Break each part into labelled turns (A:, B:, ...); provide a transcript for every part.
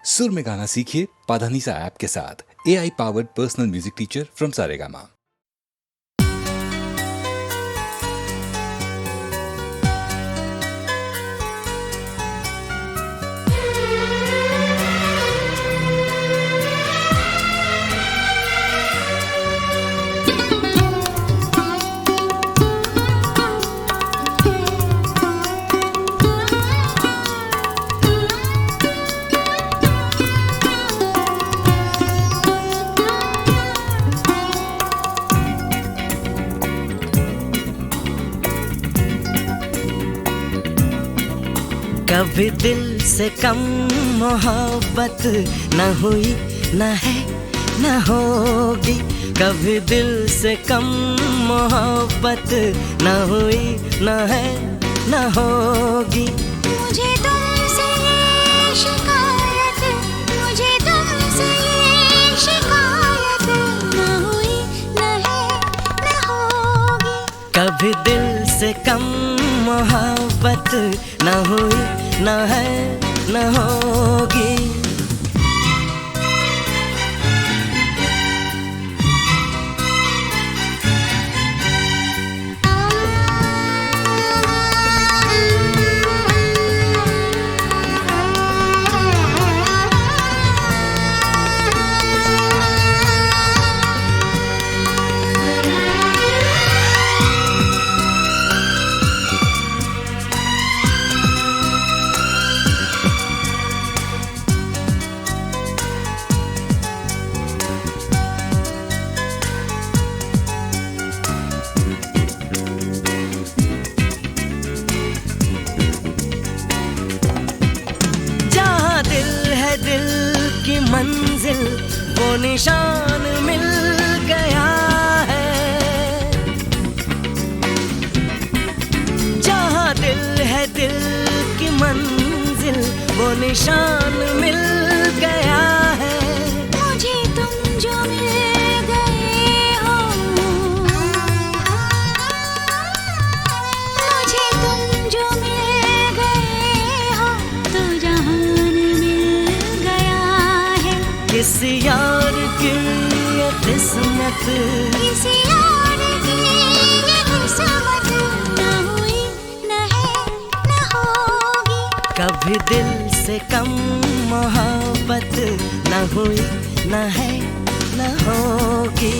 A: सुर में गाना सीखिए पाधानीसा ऐप के साथ। AI powered personal music teacher from Saregama.
B: कभी दिल से कम मोहब्बत न हुई, न है, न होगी। कभी दिल से कम मोहब्बत न हुई, न है, न होगी।
C: मुझे तुमसे ये शिकायत, मुझे तुमसे ये शिकायत न हुई, न है, न होगी।
B: कभी दिल से कम मोहब्बत न हुई, न है, न होगी। दिल की मंजिल वो निशान मिल गया है। जहाँ दिल है दिल की मंजिल वो निशान मिल गया है।
C: मुझे तुम जो मिल गए हो, मुझे तुम जो मिल गए हो, तो जहान
B: किसी यार की ये किस्मत,
C: किसी यार की ये किस्मत न हुई, न है, न होगी।
B: कभी दिल से कम मोहब्बत न हुई, न है, न होगी।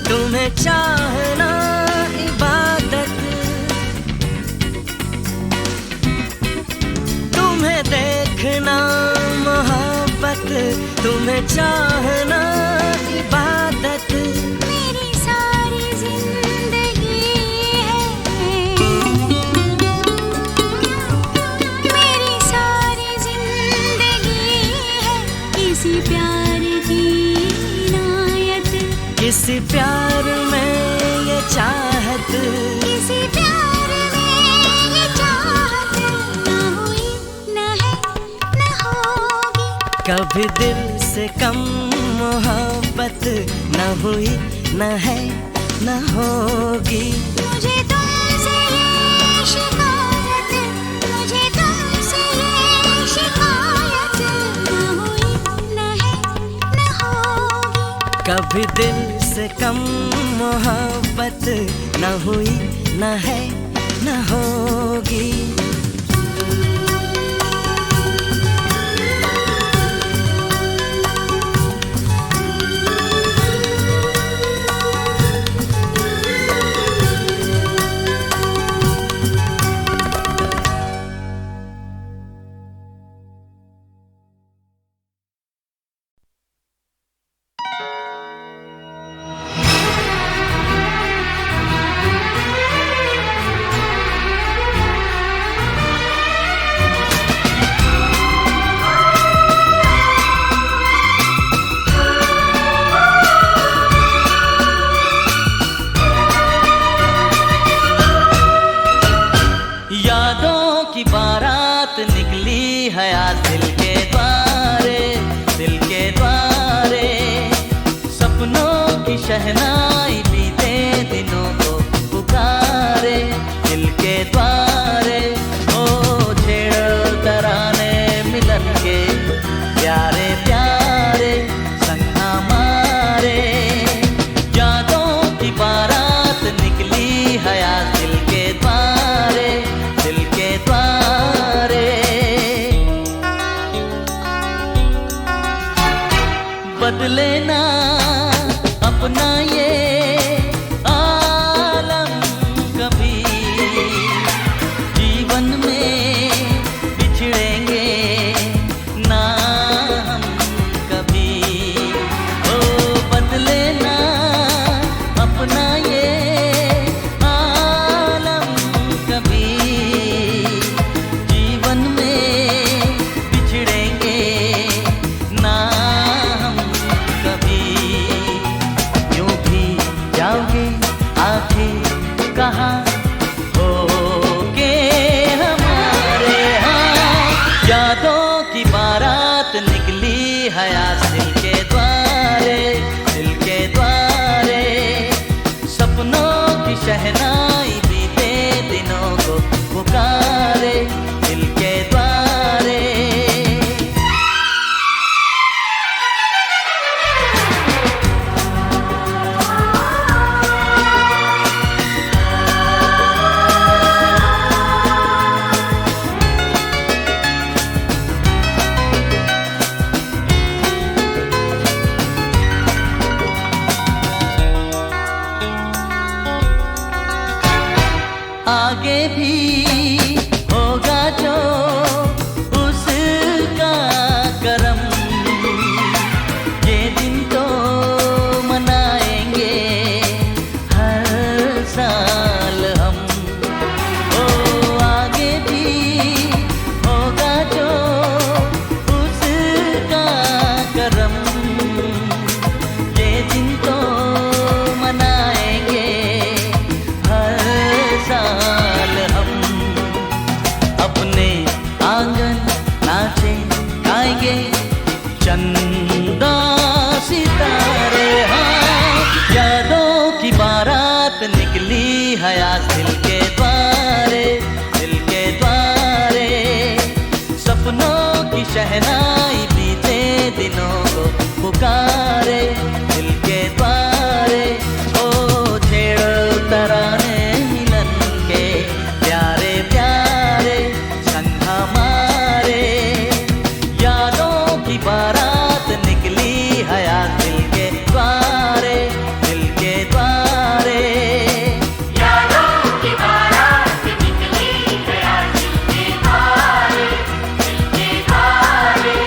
B: तुम्हें चाहना इबादत, तुम्हें देखना मोहब्बत, तुम्हें चाहना इबादत।
C: मेरी सारी जिंदगी है, मेरी सारी जिंदगी है किसी प्यार की इनायत,
B: किसी प्यार में ये चाहत,
C: किसी प्यार में ये चाहत न हुई, न है, न होगी।
B: कभी दिल से कम मोहब्बत न हुई, न है, न होगी।
C: मुझे तुमसे ये शिकायत, मुझे तुमसे ये शिकायत न हुई, न है, न होगी।
B: कभी दिल से कम मोहब्बत न हुई, न है, न होगी। द्वारे। ओ छेड़ तराने मिलन के प्यारे प्यारे संग हमारे। यादों की बारात निकली है आज दिल के द्वारे, दिल के द्वारे। बदले ना अपना ये आलम कभी, जीवन में बिछड़ेंगे ना हम कभी। ओ बदले ना अपना ये आलम कभी, जीवन में बिछड़ेंगे ना हम कभी। यूं भी जाओगे आखिर कहाँ होगे हमारे। हाँ यादों की बारात निकली है आज दिल के द्वारे, दिल के द्वारे। सपनों की शहनाई बीते दिनों को पुकारे, दिल के द्वारे। आगे भी होगा जो उसका करम, ये दिन तो मनाएंगे हर साल हम। ओ आगे भी होगा जो उसका करम, ये दिन तो मनाएंगे हर साल हम। अपने आंगन नाचे गाएंगे चंदा सितारे। हाँ यादों की बारात निकली है आज दिल के द्वारे, दिल के द्वारे। सपनों की शहनाई बीते दिनों को पुकारे, दिल के द्वारे। ओ छेड़ तराने मिलन के प्यारे प्यारे संग हमारे। यादों की बारात निकली है आज दिल के द्वारे, दिल के द्वारे।
C: यादों की बारात निकली है आज दिल के द्वारे, दिल के द्वारे।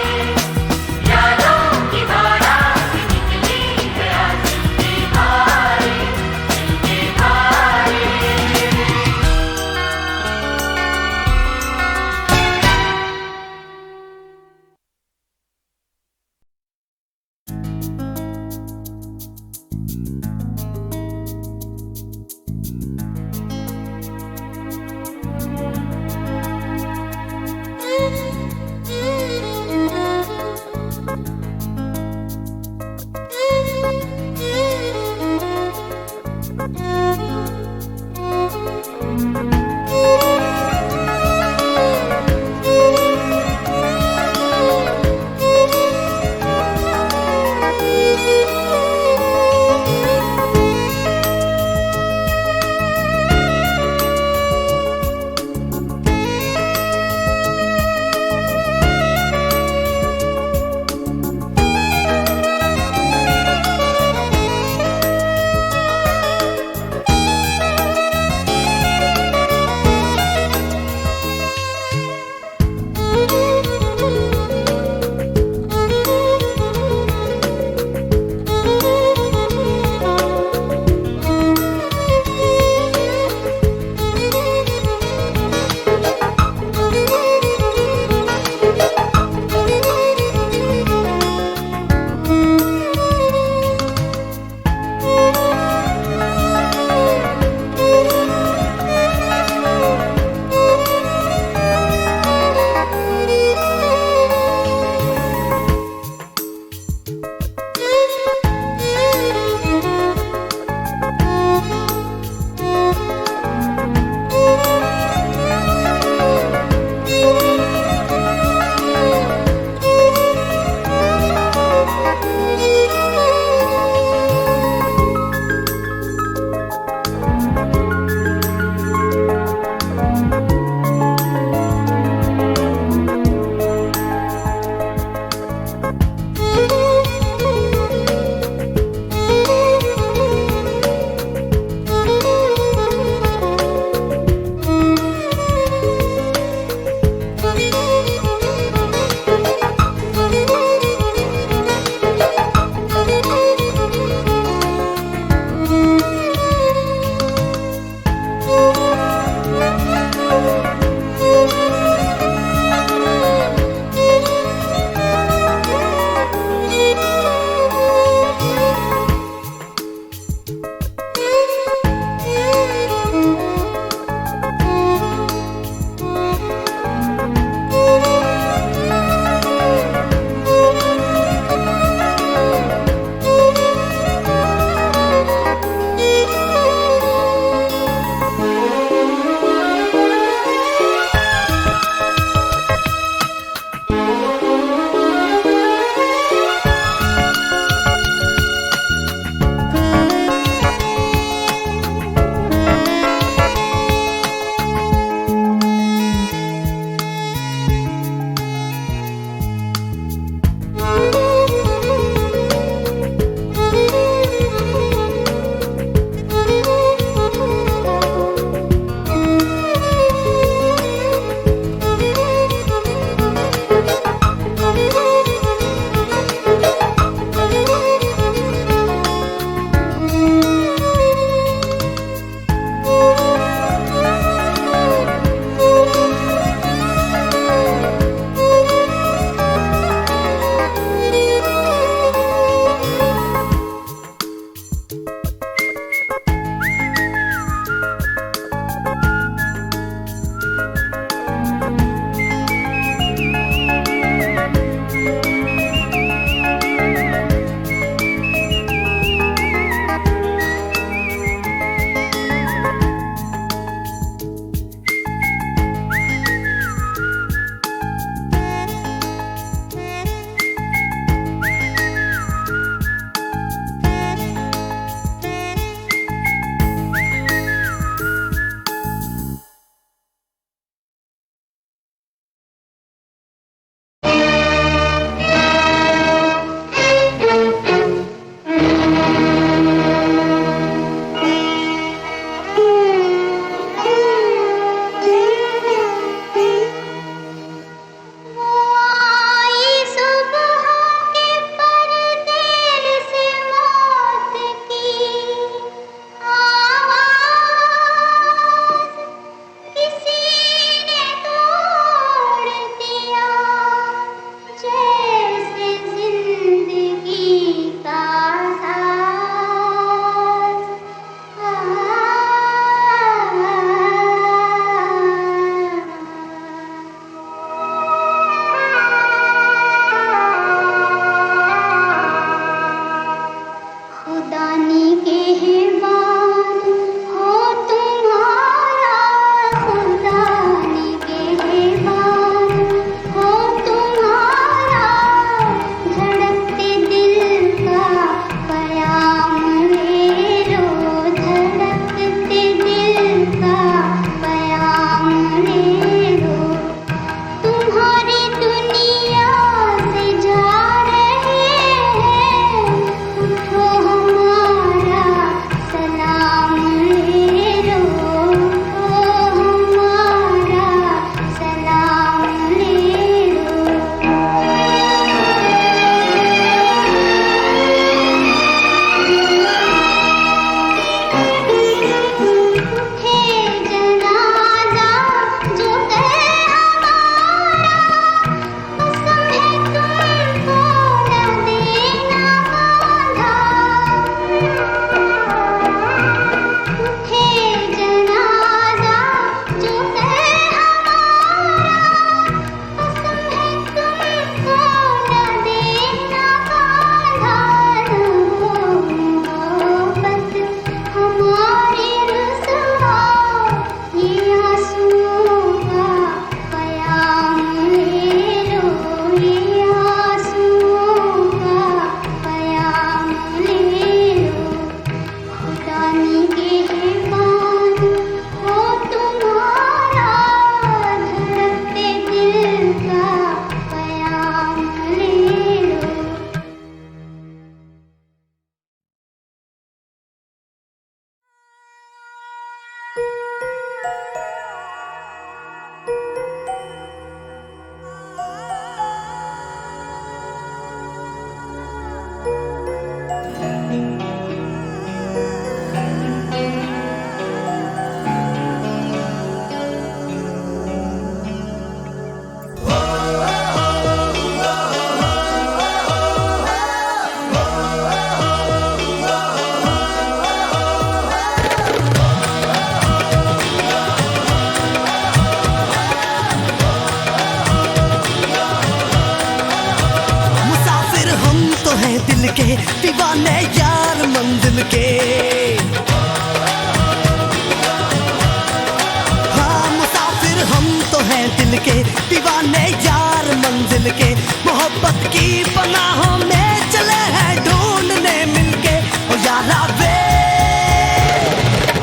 B: के दीवाने यार मंजिल के, मोहब्बत की पनाहों में चले हैं ढूंढने मिलके। ओ यारा वे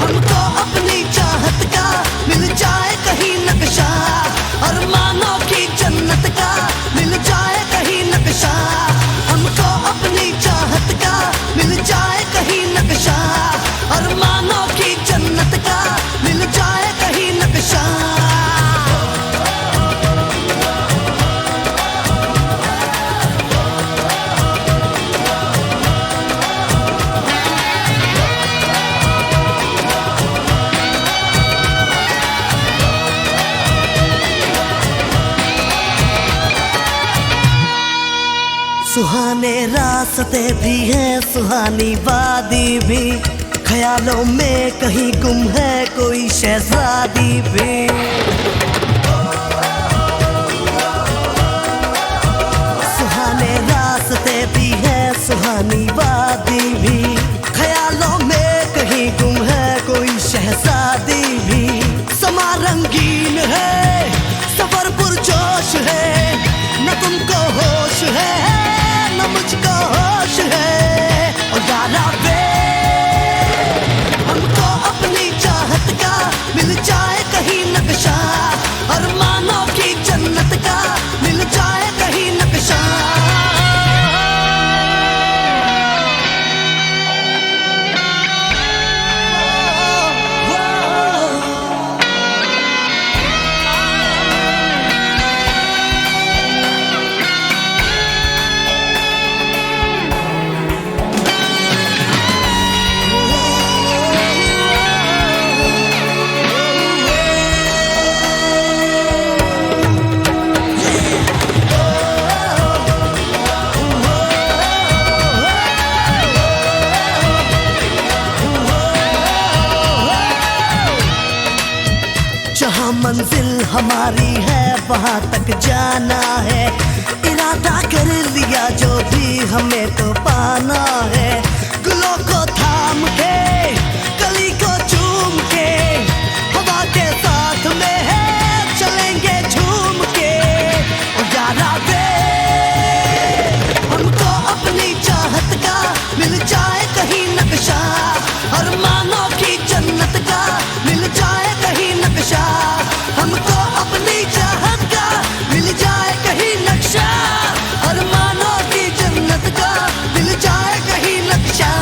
B: हमको अपनी चाहत का मिल जाए कहीं नक्शा, अरमानों की जन्नत का मिल जाए कहीं नक्शा। हमको अपनी चाहत का मिल जाए कहीं नक्शा, अरमानों की जन्नत का मिल जाए कहीं नक्शा। सुहाने रास्ते भी हैं, सुहानी वादी भी, ख्यालों में कहीं गुम है कोई शहजादी भी। सुहाने रास्ते भी हैं, सुहानी वादी भी, ख्यालों में कहीं गुम है कोई शहजादी भी। समा रंगीन है, सफर पुरजोश है, न तुमको होश है न मुझको होश है। और यारा वे हमको अपनी चाहत का मिल जाए कहीं नक्शा, अरमानों की जन्नत का मिल जाए कहीं नक्शा। जहाँ मंजिल हमारी है वहाँ तक जाना है, इरादा कर लिया जो भी हमें तो पाना है। गुलों को थाम के कली को चूम के, हवा के साथ में है चलेंगे झूम के। और यारा वे हमको अपनी चाहत का मिल जाए कहीं नक्शा, अरमानों की जन्नत का मिल जाए कहीं नक्शा। हमको अपनी चाहत का मिल जाए कहीं नक्शा, अरमानों की जन्नत का मिल जाए कहीं नक्शा।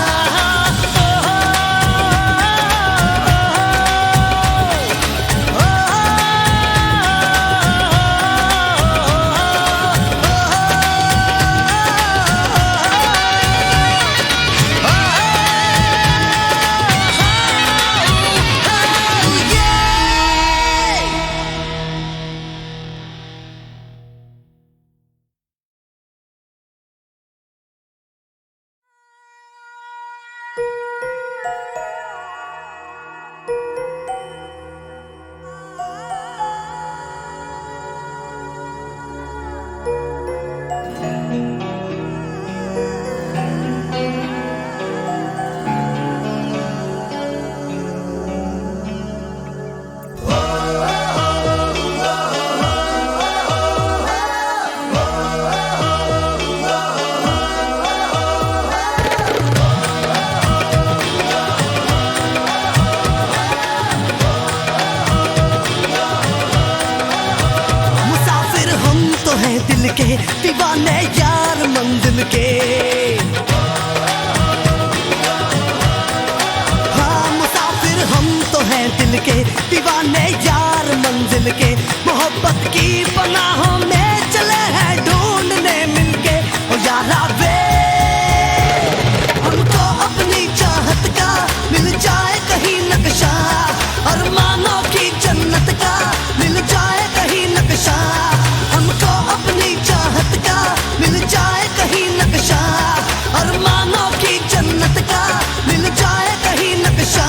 B: दिल के दीवाने यार मंजिल के। हाँ मुसाफिर हम तो हैं दिल के दीवाने यार मंजिल के, मोहब्बत की पनाहों में चले हैं ढूंढने मिलके। ओ यारा वे हमको अपनी चाहत का मिल जाए कहीं नक्शा, अरमानों की जन्नत का मिल जाए कहीं नक्शा। हमको अपनी चाहत का मिल जाए कहीं नक्शा, अरमानों की जन्नत का मिल जाए कहीं नक्शा।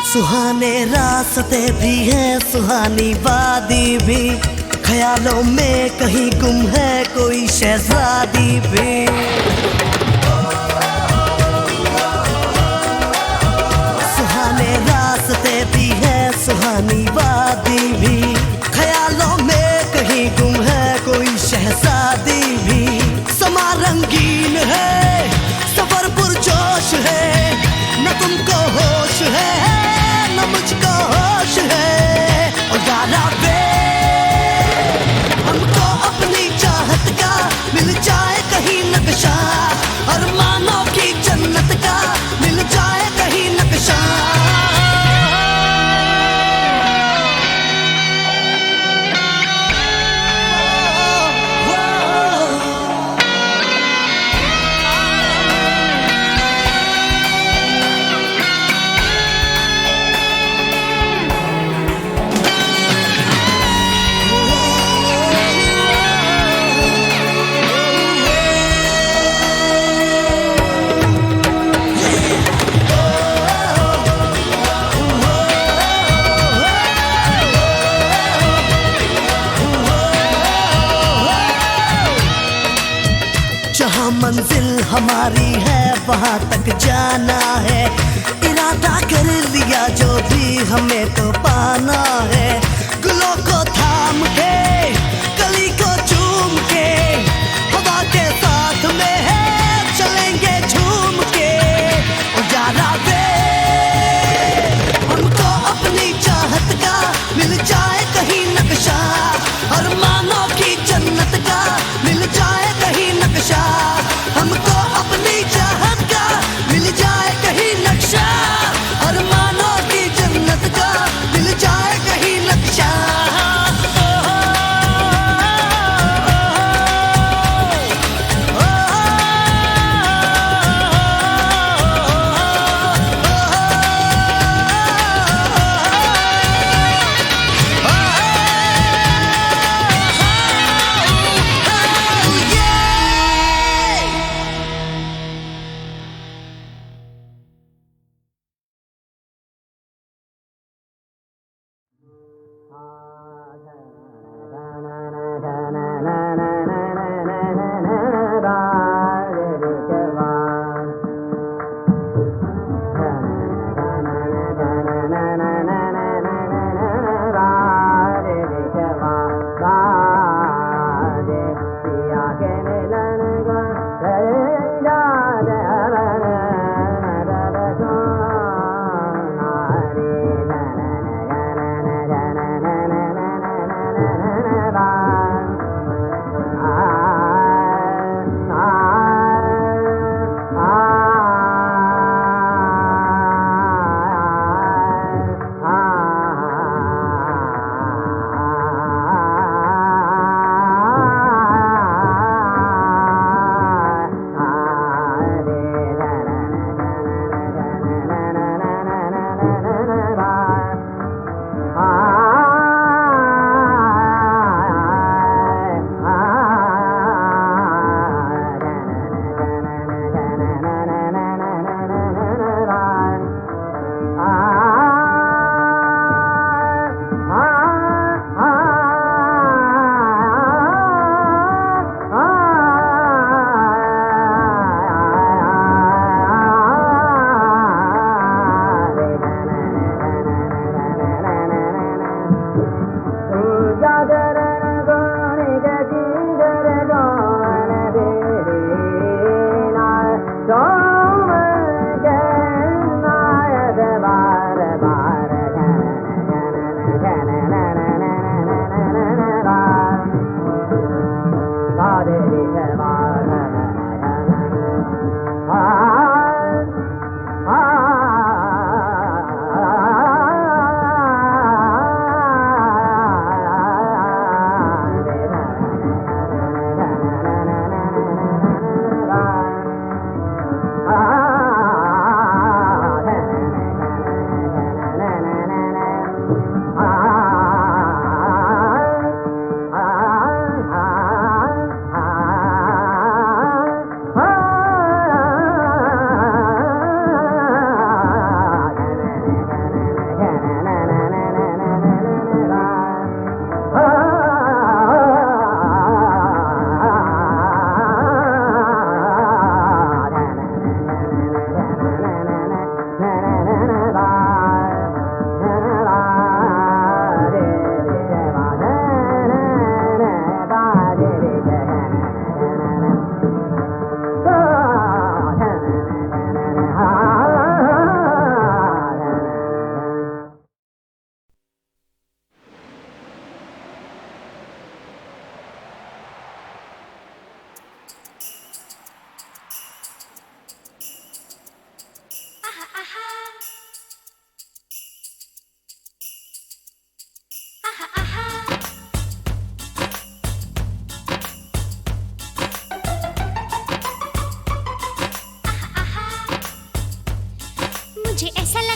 B: सुहाने रास्ते भी हैं, सुहानी वादी भी, ख्यालों में कहीं गुम है कोई शहजादी भी। सुहाने रास्ते भी हैं, सुहानी वादी भी, ख्यालों में कहीं गुम है कोई शहजादी भी। समा रंगीन है, सफर पुरजोश है, न तुमको होश है न मुझको होश है। और यारा वे हमको अपनी चाहत का मिल जाए कहीं नक्शा, अरमानों की जन्नत का मिल जाए कहीं नक्शा। जहाँ मंजिल हमारी है वहाँ तक जाना है, इरादा कर लिया जो भी हमें तो पाना है। गुलों को थाम के कली को चूम के हवा के साथ में है चलेंगे झूम के। और यारा वे हमको अपनी चाहत का मिल जाए कहीं नक्शा, अरमानों की जन्नत का मिल जाए कहीं नक्शा। हमको अपनी चाहत का मिल जाए कहीं नक्शा, अरमानों की जन्नत का मिल जाए कहीं नक्शा।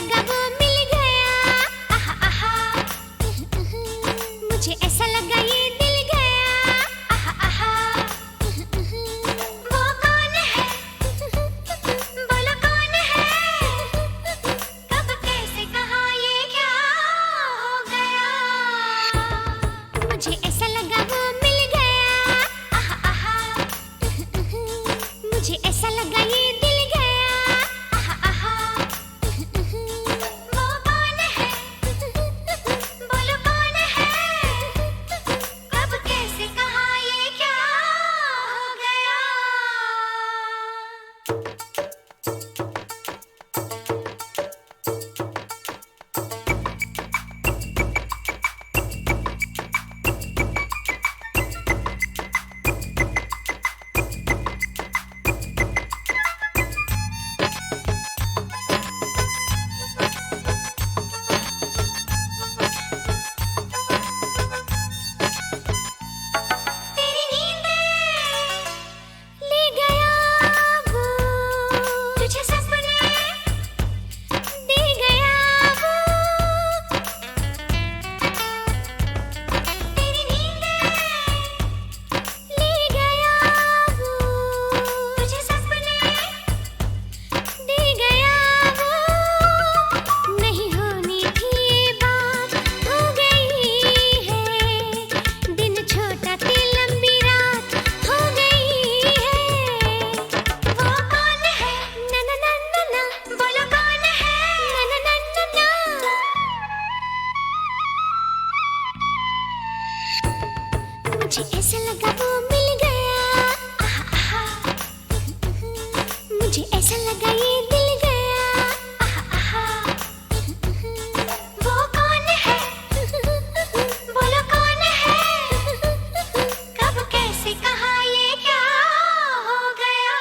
C: लगा वो मिल गया, आहा आहा। मुझे ऐसा लगा ये दिल गया, आहा आहा। वो कौन है, बोलो कौन है, कब कैसे कहाँ ये क्या हो गया। मुझे ऐसा लगा वो मिल गया, आहा आहा। मुझे ऐसा लगा ये दिल गया, आहा आहा। वो कौन है, बोलो कौन है, कब कैसे कहाँ ये क्या हो गया। तेरी नींदें ले गया वो, तुझे सपने दे गया वो। तेरी नींदें ले गया वो, तुझे सपने दे गया वो। नहीं होनी थी ये बात, हो गई है। दिन छोटा थी लंबी रात, हो गई है। वो कौन है, ना ना ना ना ना, बोलो कौन है, ना ना ना ना ना। मुझे ऐसा लगा वो मिल गया, आहा आहा। मुझे ऐसा लगा ये दिल गया, आहा आहा। वो कौन है, बोलो कौन है, कब कैसे कहाँ ये क्या हो गया।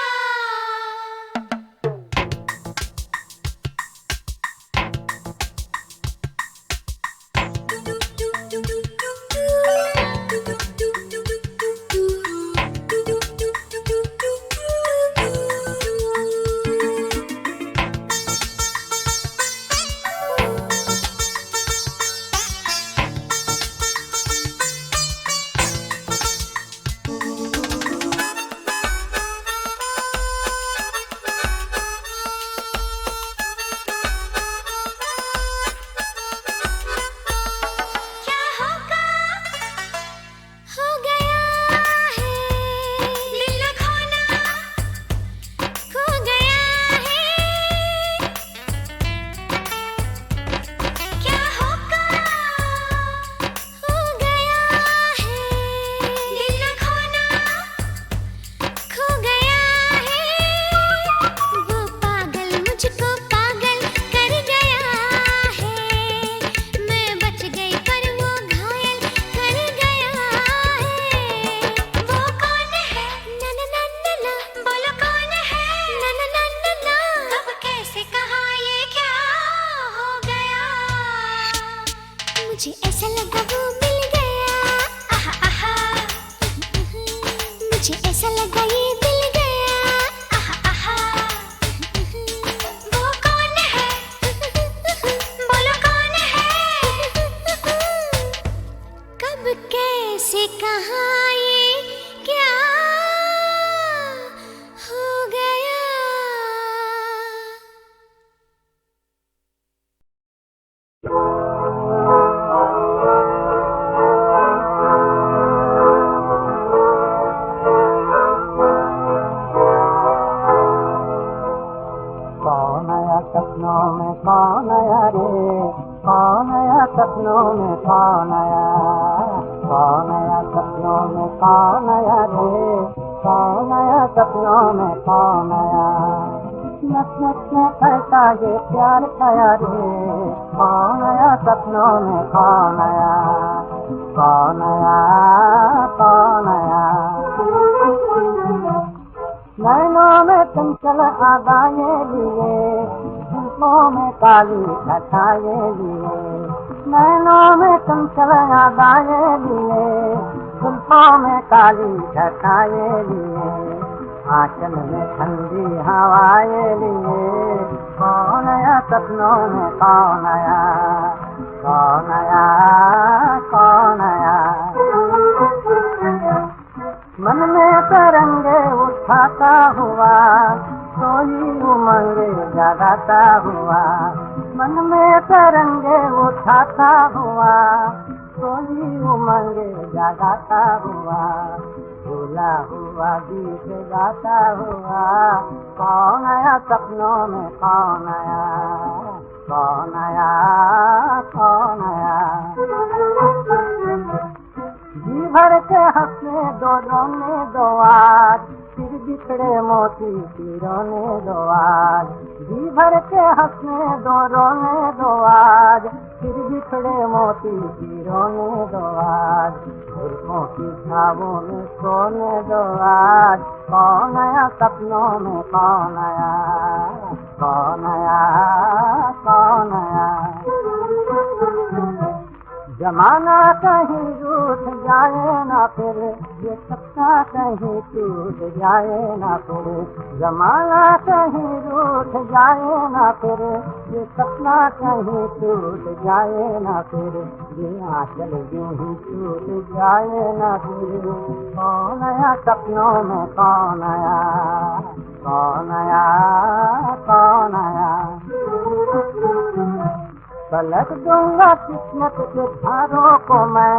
C: क्या होगा, हो गया है। लीला खोना खो गया है। क्या होगा, हो गया है। लीला खोना खो गया है। वो पागल मुझको पागल कर गया है। मैं बच गई पर वो घायल कर गया है। वो कौन है, ना ना ना ना ना, बोलो कौन है, ना ना ना ना ना, कब कैसे कहाँ ये क्या हो गया। मुझे ऐसा लगा वो मिल गया, आहा आहा। मुझे ऐसा लगा ये दिल गया, आहा आहा। वो कौन है, बोलो कौन है, कब कैसे कहाँ ये क्या हो गया।
D: कौन आया सपनों में, कौन आया रे, कौन आया सपनों में, कौन आया, कौन आया सपनों में, कौन आया रे, कौन आया सपनों में, कौन आया। नस नस में कैसा ये प्यार खाया रे, कौन आया सपनों में, कौन आया, कौन आया, कौन आया। नैनों में चंचल आदाएं लिए, जुल्फों में काली घटाएं लिए। नैनों में चंचल आदाएं लिए, जुल्फों में काली घटाएं लिए। आंचल में ठंडी हवाएं लिए कौन आया सपनों में कौन आया, कौन आया, कौन आया। मन में तरंगे उठाता हुआ कोई उमंगे जगाता हुआ, मन में तरंगे उठाता हुआ कोई उमंगे जगाता हुआ, भूला हुआ गीत गाता हुआ कौन आया सपनों में कौन आया, कौन आया, कौन आया। जी भर के हंसने दो रोने दो आज, फिर बिछड़े मोती रोने दो आज, जी भर के हंसने दो रोने दो आज, फिर बिछड़े मोती रोने दो आज, झुलकों की छावों में सोने दो आज कौन आया सपनों में कौन आया, कौन आया, कौन आया। जमाना कहीं रूठ जाए ना फिर ये सपना कहीं टूट जाए ना फिर, जमाना कहीं रूठ जाए ना फिर ये सपना कहीं टूट जाए ना फिर, ये आंचल यूं ही टूट जाए ना फिर कौन आया सपनों में कौन आया, कौन आया, कौन आया। पलट दूंगा किस्मत के धारों को मैं,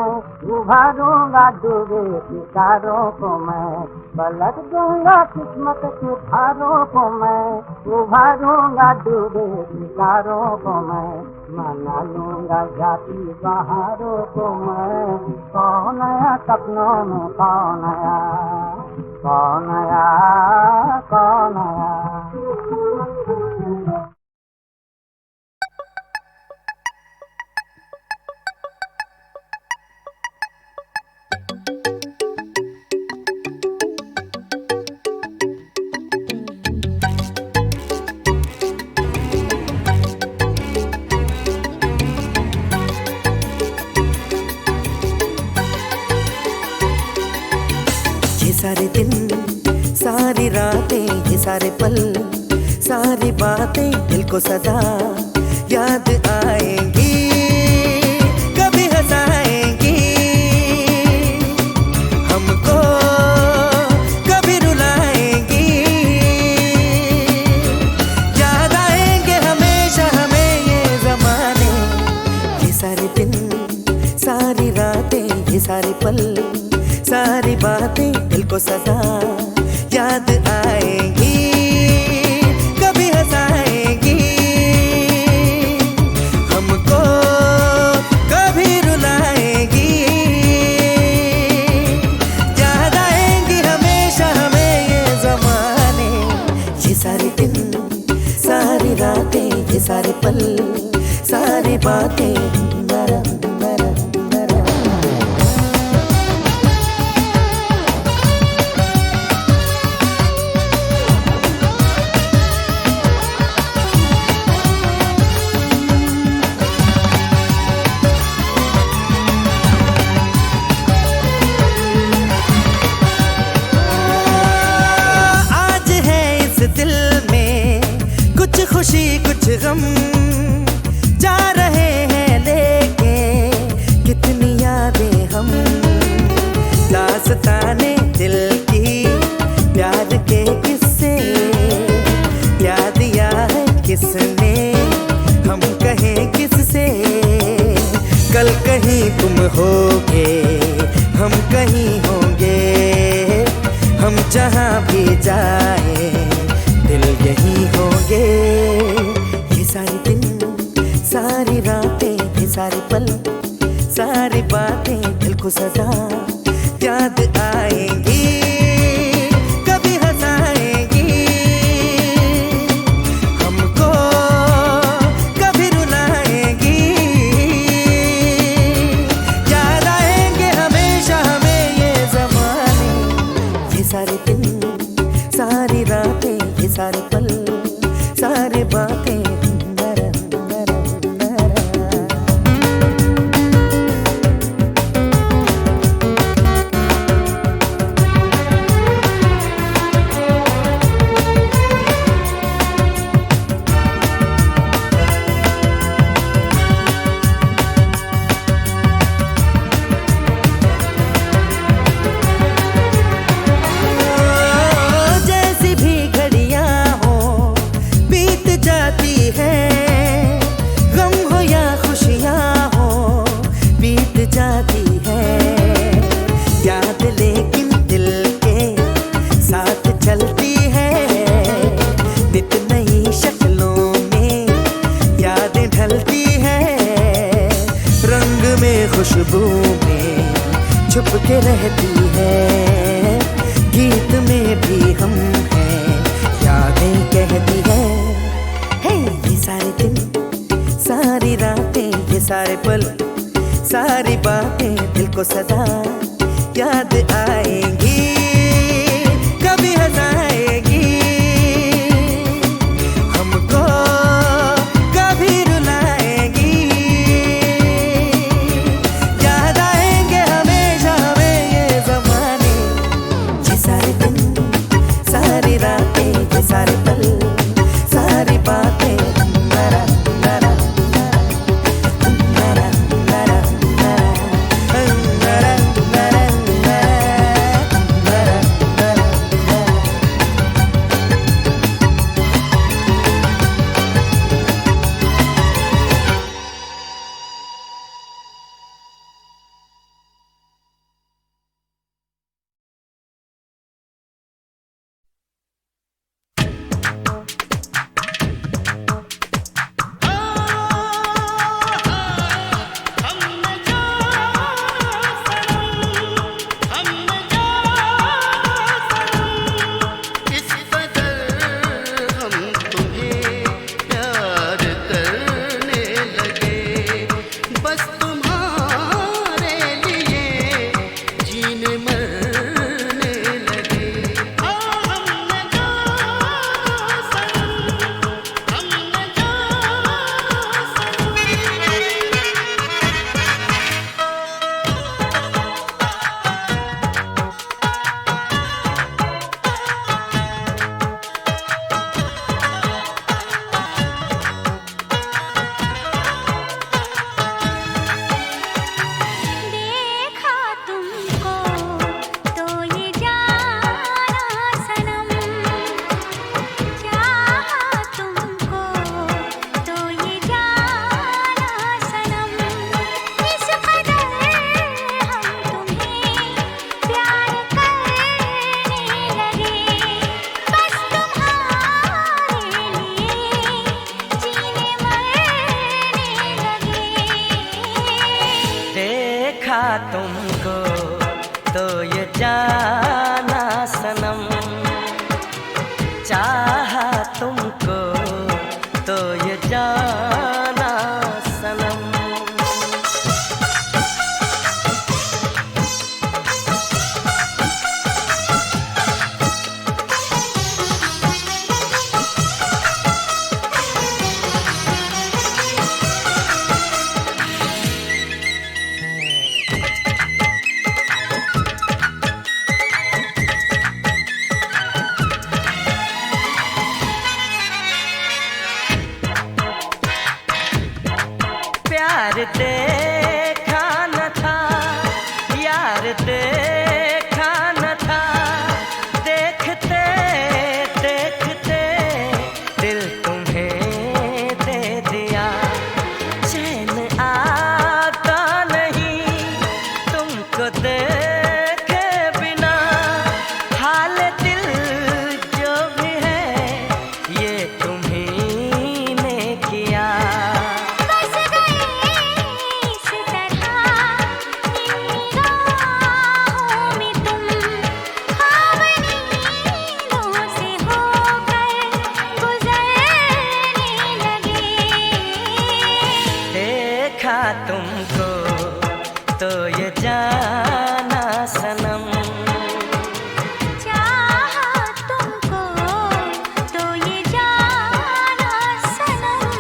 D: उभारूंगा डूबे सितारों को मैं, पलट दूंगा किस्मत के धारों को मैं, उभारूंगा डूबे सितारों को मैं, मना लूंगा जाती बहारों को मैं कौन आया सपनों में कौन आया, कौन आया, कौन आया।
B: सारे दिन सारी रातें ये सारे पल सारी बातें दिल को सदा याद आएंगी, कभी हंसाएंगी हमको, कभी रुलाएंगी, याद आएंगे हमेशा हमें ये ज़माने। ये सारे दिन सारी रातें ये सारे पल सारी बातें दिल को सदा याद आएंगी, कभी हंसाएंगी हमको, कभी रुलाएंगी, याद आएंगी हमेशा हमें ये ज़माने। ये सारे दिन सारी रातें ये सारे पल सारी बातें नरम नरम नरम। खुशी कुछ गम जा रहे हैं लेके कितनी यादें हम, दास्ताने दिल की प्यार के किस्से क्या दिया है किसने, हम कहें किससे। कल कहीं तुम होगे हम कहीं होंगे, हम जहाँ भी जाए दिल यही होंगे। ये सारे दिन सारी रातें ये सारे पल सारी बातें दिल को सदा याद आएंगी, कभी हंसाएंगी हमको, कभी रुलाएंगी, याद आएंगे हमेशा हमें ये ज़माने। ये सारे दिन सारी रातें ये सारे पल सारी बातें नरम नरम नरम। के रहती है, गीत में भी हम हैं, यादें कहती है। हे ये सारे दिन, सारी रातें, ये सारे पल, सारी बातें दिल को सदा याद आएंगी, कभी हंसाएगी हमको, कभी रुलाएंगी। याद आएंगे हमेशा हमें ये ज़माने, ये सारे दिन, सारी रातें, ये सारे पल, सारी बातें। नरा नरा नरा नरा नरा नरा तुमको तो ये जाना सनम, चाहा तुमको तो ये जाना सनम। प्यार देखा न था यार, देखा न था, देखते देखते दिल तुम्हें दे दिया। चैन आता नहीं तुमको देखे बिना, हाल दिल जो भी है ये तुम्ही ने किया। देखा तुमको तो ये जाना सनम,
C: चाहा तुमको तो ये जाना सनम।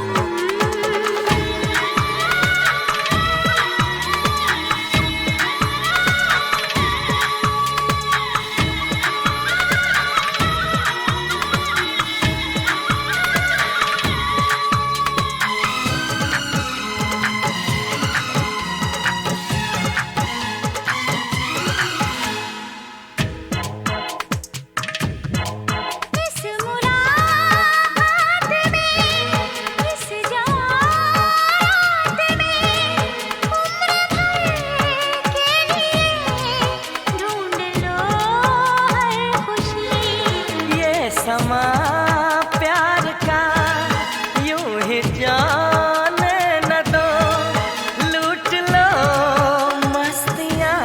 B: समा प्यार का यूं ही जाने न दो, लूट लो मस्तियाँ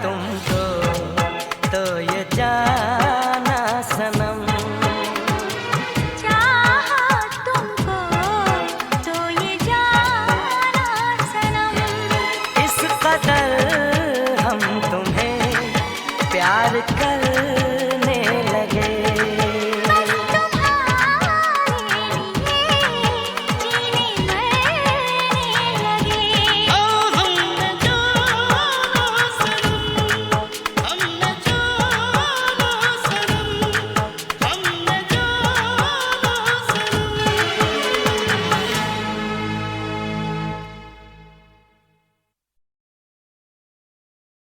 E: तुमको तो ये जाना सनम,
C: चाहा तुमको तो ये जाना सनम।
E: इस कदर हम तुम्हें प्यार कर